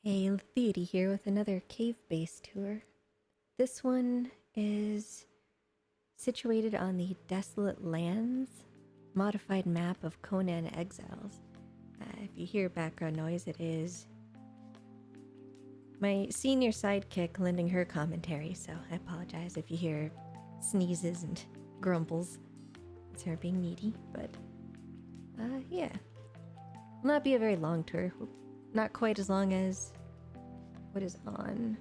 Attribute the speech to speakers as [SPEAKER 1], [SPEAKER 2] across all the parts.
[SPEAKER 1] Hey, Theody here with another cave-based tour. This one is situated on the Desolate Lands modified map of Conan Exiles. If you hear background noise, it is my senior sidekick lending her commentary, so I apologize if you hear sneezes and grumbles. It's her being needy, but yeah. Will not be a very long tour. Not quite as long as what is on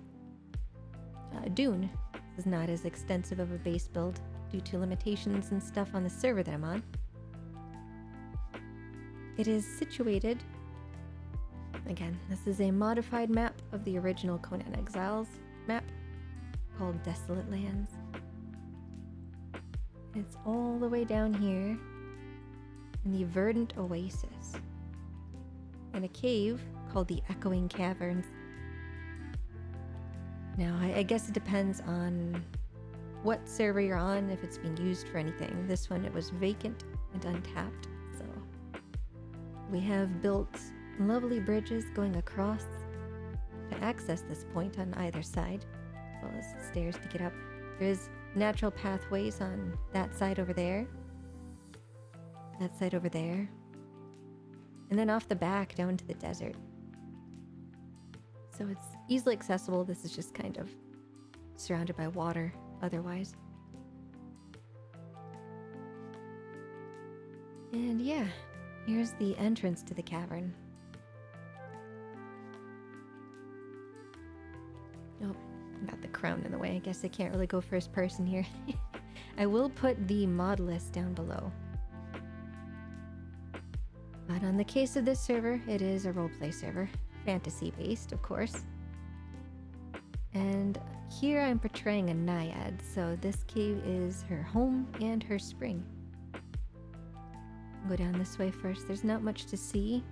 [SPEAKER 1] Dune. This is not as extensive of a base build due to limitations and stuff on the server that I'm on. It is situated, again, this is a modified map of the original Conan Exiles map called Desolate Lands. It's all the way down here in the Verdant Oasis, in a cave called the Echoing Caverns. Now, I guess it depends on what server you're on, if it's being used for anything. This one, it was vacant and untapped, so we have built lovely bridges going across to access this point on either side, as well as stairs to get up. There is natural pathways on that side over there, that side over there, and then off the back down to the desert. So it's easily accessible. This is just kind of surrounded by water otherwise. And yeah, here's the entrance to the cavern. Oh, got the crown in the way. I guess I can't really go first person here. I will put the Modlist down below. But on the case of this server, it is a roleplay server. Fantasy-based, of course. And here I'm portraying a naiad, so this cave is her home and her spring. I'll go down this way first. There's not much to see.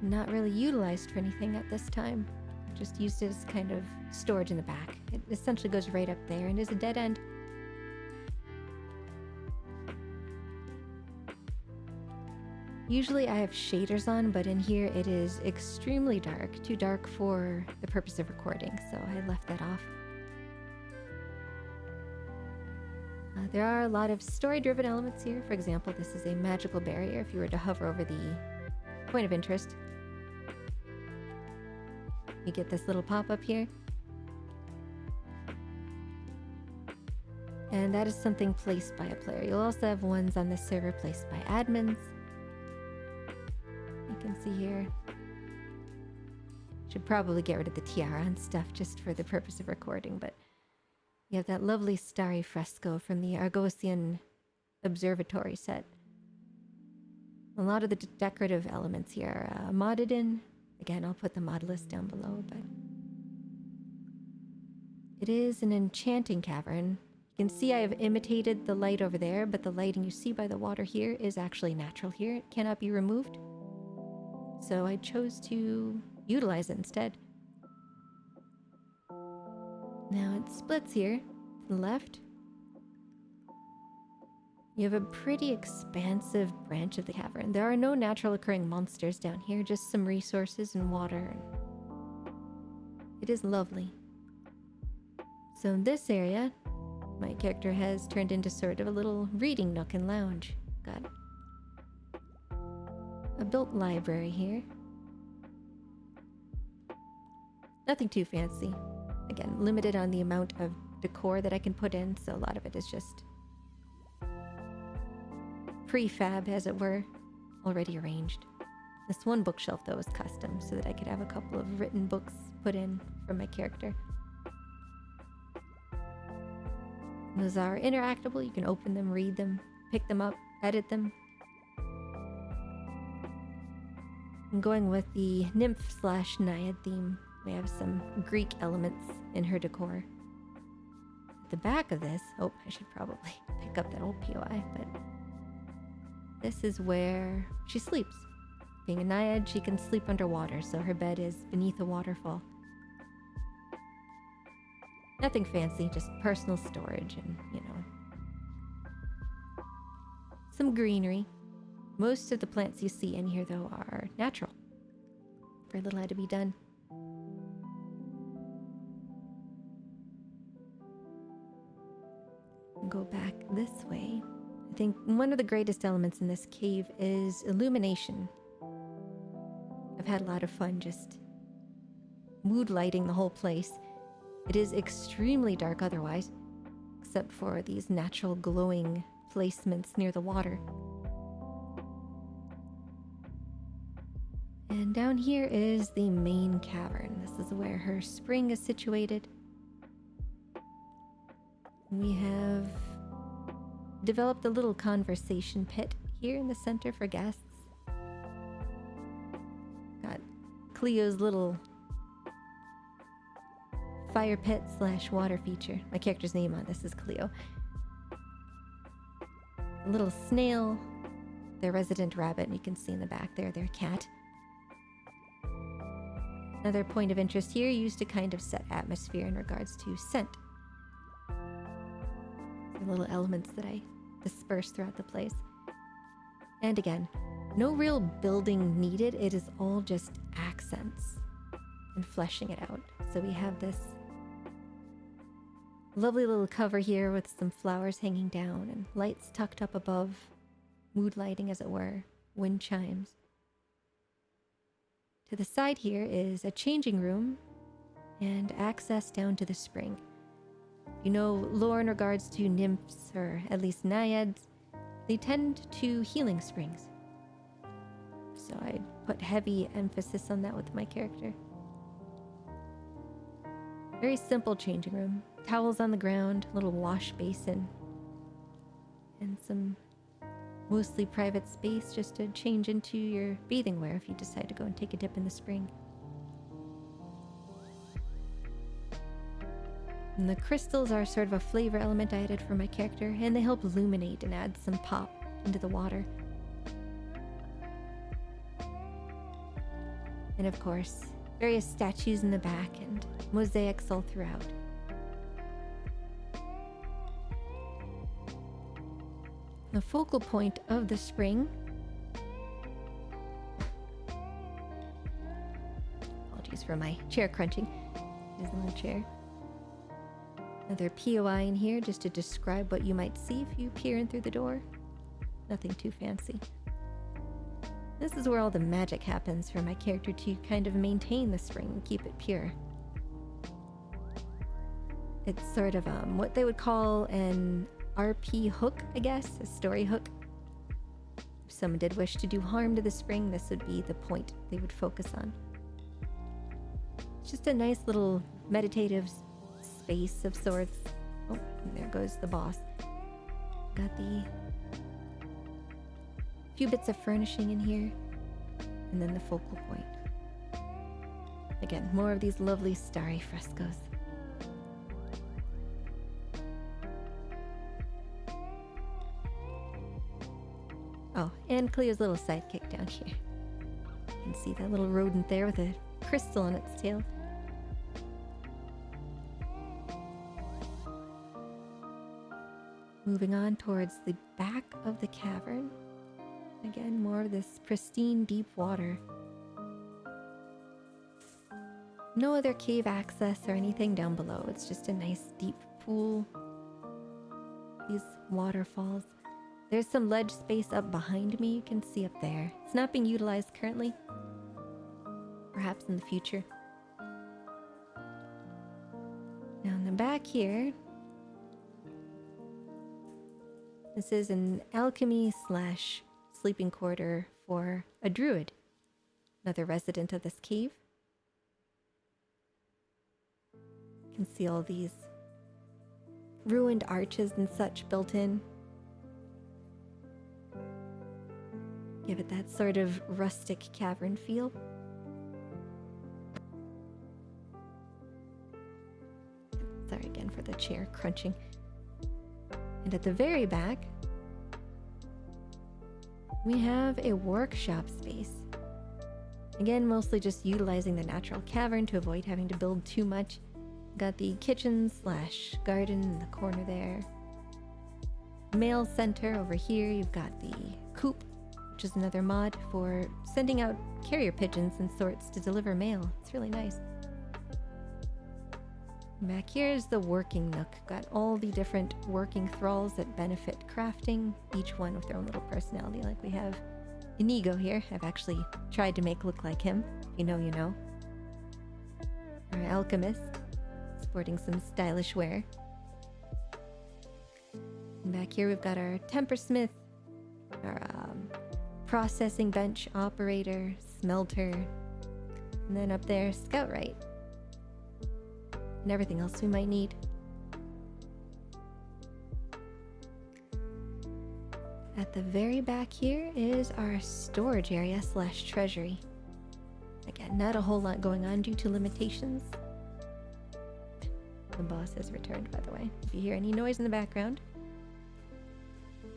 [SPEAKER 1] Not really utilized for anything at this time. Just used it as kind of storage in the back. It essentially goes right up there and is a dead end. Usually I have shaders on, but in here it is extremely dark. Too dark for the purpose of recording, so I left that off. There are a lot of story-driven elements here. For example, this is a magical barrier. If you were to hover over the point of interest, you get this little pop-up here. And that is something placed by a player. You'll also have ones on this server placed by admins. You can see here. Should probably get rid of the tiara and stuff just for the purpose of recording, but you have that lovely starry fresco from the Argosian observatory set. A lot of the decorative elements here are modded in. Again, I'll put the mod list down below, but it is an enchanting cavern. You can see I have imitated the light over there, but the lighting you see by the water here is actually natural here. It cannot be removed. So I chose to utilize it instead. Now it splits here to the left. You have a pretty expansive branch of the cavern. There are no natural occurring monsters down here, just some resources and water. It is lovely. So in this area, my character has turned into sort of a little reading nook and lounge. Got a built library here. Nothing too fancy. Again, limited on the amount of decor that I can put in, so a lot of it is just prefab, as it were, already arranged. This one bookshelf, though, is custom, so that I could have a couple of written books put in for my character. Those are interactable. You can open them, read them, pick them up, edit them. I'm going with the nymph/naiad theme. We have some Greek elements in her decor. At the back of this, oh, I should probably pick up that old POI, but this is where she sleeps. Being a naiad, she can sleep underwater, so her bed is beneath a waterfall. Nothing fancy, just personal storage and, you know, some greenery. Most of the plants you see in here, though, are natural. Very little had to be done. Go back this way. I think one of the greatest elements in this cave is illumination. I've had a lot of fun just mood lighting the whole place. It is extremely dark otherwise, except for these natural glowing placements near the water. And down here is the main cavern. This is where her spring is situated. We have developed a little conversation pit here in the center for guests. Got Cleo's little fire pit / water feature. My character's name on this is Cleo. A little snail, their resident rabbit, and you can see in the back there their cat. Another point of interest here used to kind of set atmosphere in regards to scent. The little elements that I disperse throughout the place. And again, no real building needed. It is all just accents and fleshing it out. So we have this lovely little cover here with some flowers hanging down and lights tucked up above, mood lighting as it were, wind chimes. To the side here is a changing room and access down to the spring. You know lore in regards to nymphs, or at least naiads, they tend to healing springs. So I put heavy emphasis on that with my character. Very simple changing room. Towels on the ground, little wash basin, and some mostly private space just to change into your bathing wear if you decide to go and take a dip in the spring. And the crystals are sort of a flavor element I added for my character, and they help illuminate and add some pop into the water. And of course, various statues in the back and mosaics all throughout. The focal point of the spring, apologies for my chair crunching, there's a little chair. Another POI in here just to describe what you might see if you peer in through the door. Nothing too fancy. This is where all the magic happens for my character to kind of maintain the spring and keep it pure. It's sort of what they would call an RP hook, I guess, a story hook. If someone did wish to do harm to the spring, this would be the point they would focus on. It's just a nice little meditative space of sorts. Oh, and there goes the boss. Got the few bits of furnishing in here, and then the focal point. Again, more of these lovely starry frescoes. Oh, and Cleo's little sidekick down here. You can see that little rodent there with a crystal on its tail. Moving on towards the back of the cavern. Again, more of this pristine deep water. No other cave access or anything down below. It's just a nice deep pool. These waterfalls. There's some ledge space up behind me. You can see up there. It's not being utilized currently. Perhaps in the future. Now in the back here, this is an alchemy / sleeping quarter for a druid, another resident of this cave. You can see all these ruined arches and such built in. Give it that sort of rustic cavern feel. Sorry again for the chair crunching. And at the very back, we have a workshop space. Again, mostly just utilizing the natural cavern to avoid having to build too much. Got the kitchen / garden in the corner there. Mail center over here. You've got the coop which is another mod for sending out carrier pigeons and sorts to deliver mail. It's really nice. Back here is the working nook. Got all the different working thralls that benefit crafting, each one with their own little personality. Like we have Inigo here. I've actually tried to make look like him. You know, you know. Our alchemist, sporting some stylish wear. And back here we've got our tempersmith, our processing bench operator, smelter, and then up there, scoutwright. And everything else we might need. At the very back here is our storage area / treasury. Again, not a whole lot going on due to limitations. The boss has returned, by the way. If you hear any noise in the background,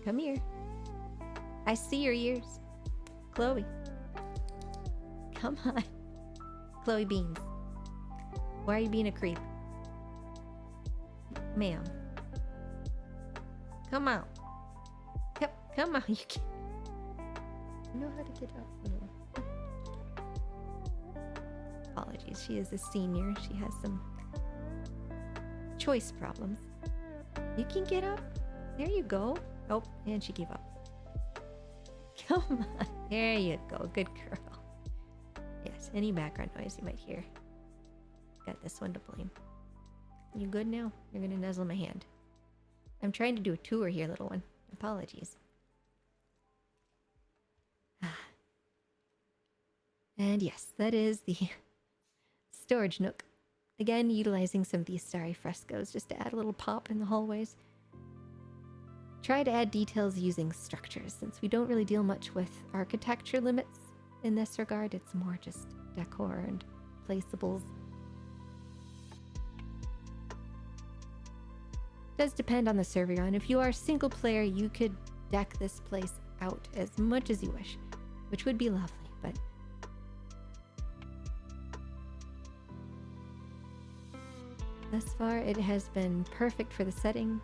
[SPEAKER 1] come here. I see your ears. Chloe. Come on. Chloe Beans. Why are you being a creep? Ma'am. Come on. Come on. You can't. You know how to get up. Apologies. She is a senior. She has some choice problems. You can get up. There you go. Oh, and she gave up. Come on. There you go. Good girl. Yes, any background noise you might hear. Got this one to blame. You good now? You're gonna nuzzle my hand. I'm trying to do a tour here, little one. Apologies. And yes, that is the storage nook. Again, utilizing some of these starry frescoes just to add a little pop in the hallways. Try to add details using structures, since we don't really deal much with architecture limits in this regard. It's more just decor and placeables. Does depend on the server you're on. If you are single player, you could deck this place out as much as you wish, which would be lovely, but thus far it has been perfect for the setting.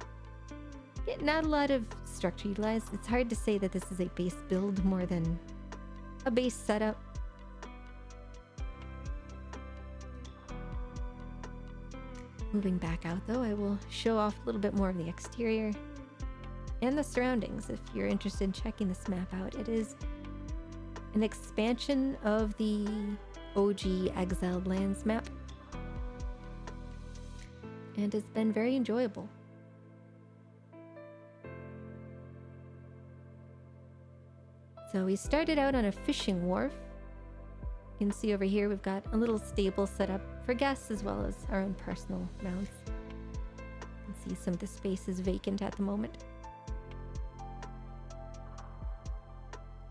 [SPEAKER 1] Not a lot of structure utilized. It's hard to say that this is a base build more than a base setup. Moving back out though, I will show off a little bit more of the exterior and the surroundings if you're interested in checking this map out. It is an expansion of the OG Exiled Lands map, and it's been very enjoyable. So we started out on a fishing wharf. You can see over here we've got a little stable set up for guests as well as our own personal mounts. You can see some of the space is vacant at the moment.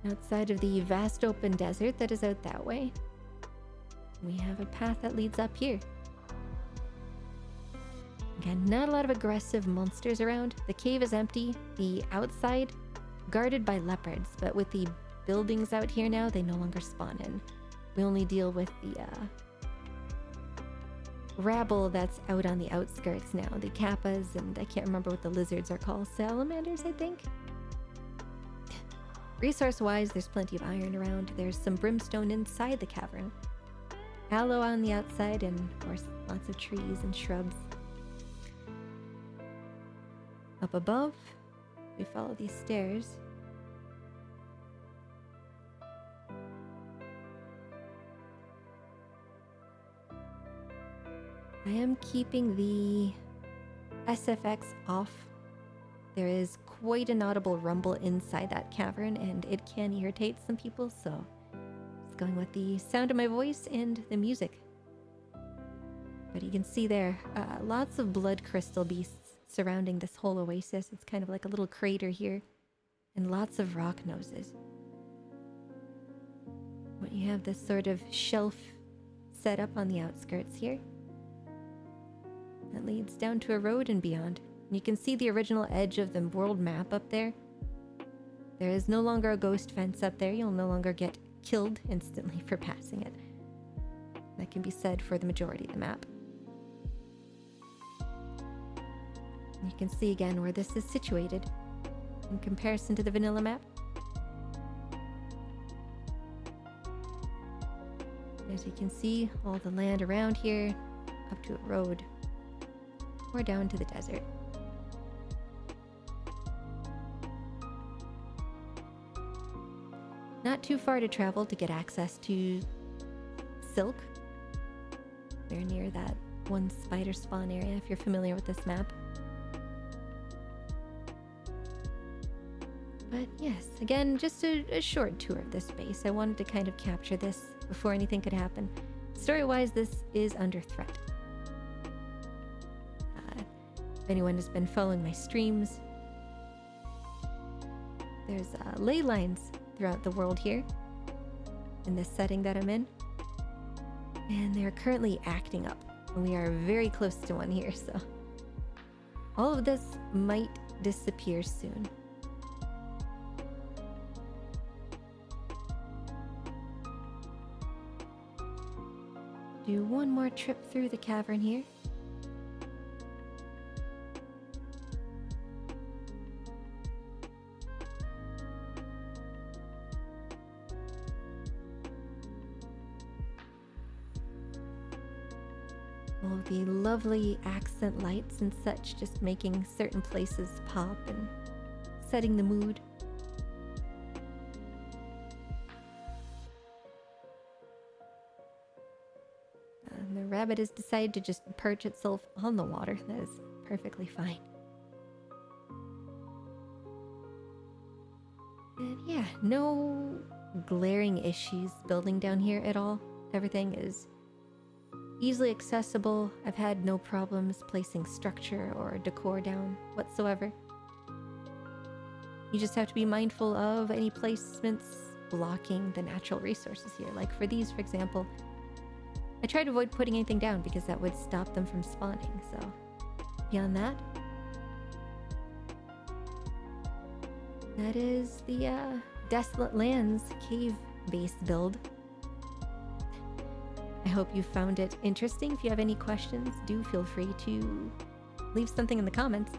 [SPEAKER 1] Outside of the vast open desert that is out that way, we have a path that leads up here. Again, not a lot of aggressive monsters around. The cave is empty. The outside guarded by leopards, but with the buildings out here now, they no longer spawn in. We only deal with the rabble that's out on the outskirts now. The kappas, and I can't remember what the lizards are called. Salamanders, I think? Resource-wise, there's plenty of iron around. There's some brimstone inside the cavern. Aloe on the outside, and of course, lots of trees and shrubs. Up above, we follow these stairs. I am keeping the SFX off. There is quite an audible rumble inside that cavern, and it can irritate some people, so it's going with the sound of my voice and the music. But you can see there, lots of blood crystal beasts surrounding this whole oasis. It's kind of like a little crater here, and lots of rock noses. But you have this sort of shelf set up on the outskirts here that leads down to a road and beyond. And you can see the original edge of the world map up there. There is no longer a ghost fence up there. You'll no longer get killed instantly for passing it. That can be said for the majority of the map. And you can see again where this is situated in comparison to the vanilla map. As you can see, all the land around here, up to a road, or down to the desert. Not too far to travel to get access to silk. We're near that one spider spawn area, if you're familiar with this map. But yes, again, just a short tour of this base. I wanted to kind of capture this before anything could happen. Story-wise, this is under threat. If anyone has been following my streams, there's ley lines throughout the world here, in this setting that I'm in. And they're currently acting up. And we are very close to one here, so all of this might disappear soon. Do one more trip through the cavern here. All of the lovely accent lights and such, just making certain places pop and setting the mood. The rabbit has decided to just perch itself on the water. That is perfectly fine. And yeah, no glaring issues building down here at all. Everything is easily accessible. I've had no problems placing structure or decor down whatsoever. You just have to be mindful of any placements blocking the natural resources here. Like for these, for example, I try to avoid putting anything down because that would stop them from spawning. So beyond that, that is the Desolate Lands cave-based build. I hope you found it interesting. If you have any questions, do feel free to leave something in the comments.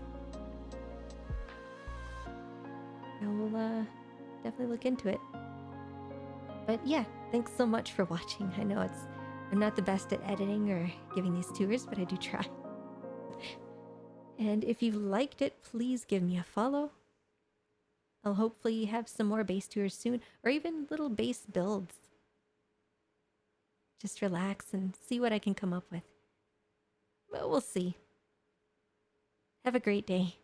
[SPEAKER 1] I will definitely look into it. But yeah, thanks so much for watching. I know I'm not the best at editing or giving these tours, but I do try. And if you liked it, please give me a follow. I'll hopefully have some more base tours soon, or even little base builds. Just relax and see what I can come up with. But we'll see. Have a great day.